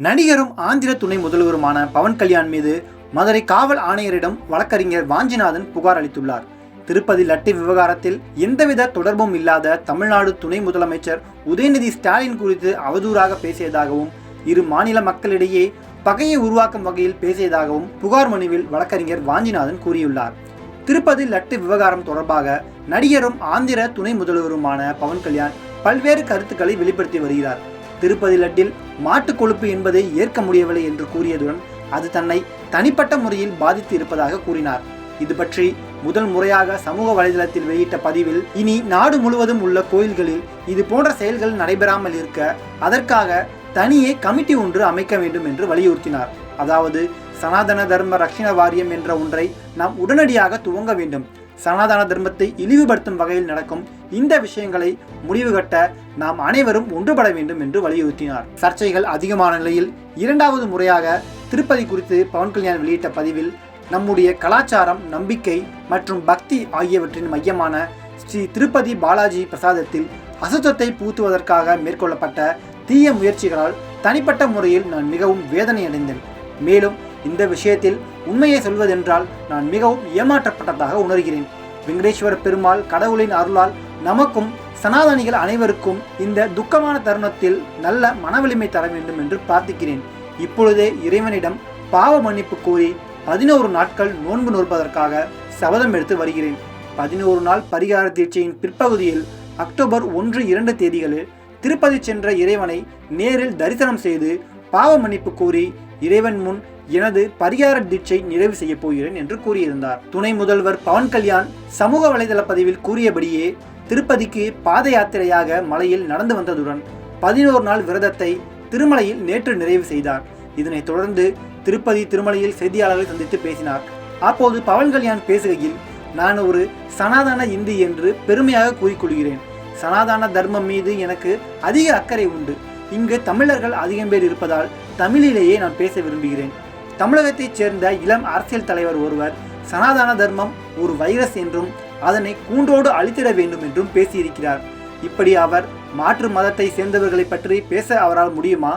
நடிகரும் ஆந்திர துணை முதல்வருமான பவன் கல்யாண் மீது மதுரை காவல் ஆணையரிடம் வழக்கறிஞர் வாஞ்சிநாதன் புகார் அளித்துள்ளார். திருப்பதி லட்டு விவகாரத்தில் எந்தவித தொடர்பும் இல்லாத தமிழ்நாடு துணை முதலமைச்சர் உதயநிதி ஸ்டாலின் குறித்து அவதூறாக பேசியதாகவும், இரு மாநில மக்களிடையே பகையை உருவாக்கும் வகையில் பேசியதாகவும் புகார் மனுவில் வழக்கறிஞர் வாஞ்சிநாதன் கூறியுள்ளார். திருப்பதி லட்டு விவகாரம் தொடர்பாக நடிகரும் ஆந்திர துணை முதல்வருமான பவன் கல்யாண் பல்வேறு கருத்துக்களை வெளிப்படுத்தி வருகிறார். திருப்பதி லட்டில் மாட்டு கொழுப்பு என்பதை ஏற்க முடியவில்லை என்று கூறியதுடன் அது தன்னை தனிப்பட்ட முறையில் பாதித்து இருப்பதாக கூறினார். இது பற்றி முதல் முறையாக சமூக வலைதளத்தில் வெளியிட்ட பதிவில், இனி நாடு முழுவதும் உள்ள கோயில்களில் இது போன்ற செயல்கள் நடைபெறாமல் இருக்க அதற்காக தனியே கமிட்டி ஒன்று அமைக்க வேண்டும் என்று வலியுறுத்தினார். அதாவது சனாதன தர்ம ரட்சண வாரியம் என்ற ஒன்றை நாம் உடனடியாக துவங்க வேண்டும். சனாதன தர்மத்தை இழிவுபடுத்தும் வகையில் நடக்கும் இந்த விஷயங்களை முடிவு கட்ட நாம் அனைவரும் ஒன்றுபட வேண்டும் என்று வலியுறுத்தினார். சர்ச்சைகள் அதிகமான நிலையில் இரண்டாவது முறையாக திருப்பதி குறித்து பவன் கல்யாண் வெளியிட்ட பதிவில், நம்முடைய கலாச்சாரம், நம்பிக்கை மற்றும் பக்தி ஆகியவற்றின் மையமான ஸ்ரீ திருப்பதி பாலாஜி பிரசாதத்தில் அசுத்தத்தை பூத்துவதற்காக மேற்கொள்ளப்பட்ட தீய முயற்சிகளால் தனிப்பட்ட முறையில் நான் மிகவும் வேதனை அடைந்தேன். மேலும் இந்த விஷயத்தில் உண்மையை சொல்வதென்றால் நான் மிகவும் ஏமாற்றப்பட்டதாக உணர்கிறேன். வெங்கடேஸ்வர பெருமாள் கடவுளின் அருளால் நமக்கும் சனாதனிகள் அனைவருக்கும் இந்த துக்கமான தருணத்தில் நல்ல மனவலிமை தர வேண்டும் என்று பிரார்த்திக்கிறேன். இப்பொழுதே இறைவனிடம் பாவ மன்னிப்பு கோரி 11 நாட்கள் நோன்பு நோற்பதற்காக சபதம் எடுத்து வருகிறேன். 11 நாள் பரிகார தீட்சையின் பிற்பகுதியில் அக்டோபர் 1-2 தேதிகளில் திருப்பதி சென்ற இறைவனை நேரில் தரிசனம் செய்து பாவ மன்னிப்பு கோரி இறைவன் முன் எனது பரிகார தீட்சை நிறைவு செய்ய போகிறேன் என்று கூறியிருந்தார். துணை முதல்வர் பவன் கல்யாண் சமூக வலைதள பதிவில் கூறியபடியே திருப்பதிக்கு பாத யாத்திரையாக மலையில் நடந்து வந்ததுடன் 11 நாள் விரதத்தை திருமலையில் நேற்று நிறைவு செய்தார். இதனைத் தொடர்ந்து திருப்பதி திருமலையில் செய்தியாளர்களை சந்தித்து பேசினார். அப்போது பவன் கல்யாண் பேசுகையில், நான் ஒரு சனாதன இந்து என்று பெருமையாக கூறிக்கொள்கிறேன். சனாதன தர்மம் மீது எனக்கு அதிக அக்கறை உண்டு. இங்கு தமிழர்கள் அதிகம் பேர் இருப்பதால் தமிழிலேயே நான் பேச விரும்புகிறேன். தமிழகத்தைச் சேர்ந்த இளம் அரசியல் தலைவர் ஒருவர் சனாதன தர்மம் ஒரு வைரஸ் என்றும் அதனை கூண்டோடு அழித்திட வேண்டும் என்றும் பேசியிருக்கிறார். இப்படி அவர் மாற்று மதத்தை சேர்ந்தவர்களை பற்றி பேச அவரால் முடியுமா?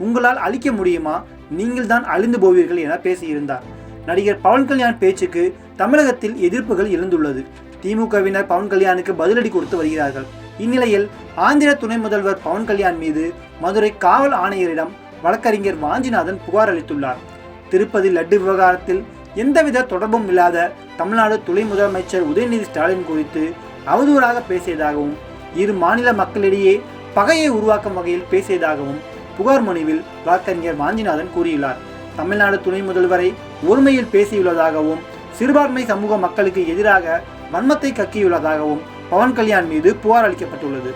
உங்களால் அழிக்க முடியுமா? நீங்கள் தான் அழிந்து போவீர்கள் என பேசியிருந்தார். நடிகர் பவன் கல்யாண் பேச்சுக்கு தமிழகத்தில் எதிர்ப்புகள் எழுந்துள்ளது. திமுகவினர் பவன் கல்யாணுக்கு பதிலடி கொடுத்து வருகிறார்கள். இந்நிலையில் ஆந்திர துணை முதல்வர் பவன் கல்யாண் மீது மதுரை காவல் ஆணையரிடம் வழக்கறிஞர் வாஞ்சிநாதன் புகார் அளித்துள்ளார். திருப்பதி லட்டு விவகாரத்தில் எந்தவித தொடர்பும் இல்லாத தமிழ்நாடு துணை முதலமைச்சர் உதயநிதி ஸ்டாலின் குறித்து அவதூறாக பேசியதாகவும், இரு மாநில மக்களிடையே பகையை உருவாக்கும் வகையில் பேசியதாகவும் புகார் மனுவில் வழக்கறிஞர் வாஞ்சிநாதன் கூறியுள்ளார். தமிழ்நாடு துணை முதல்வரை ஒருமையில் பேசியுள்ளதாகவும், சிறுபான்மை சமூக மக்களுக்கு எதிராக வன்மத்தை கக்கியுள்ளதாகவும் பவன் கல்யாண் மீது புகார் அளிக்கப்பட்டுள்ளது.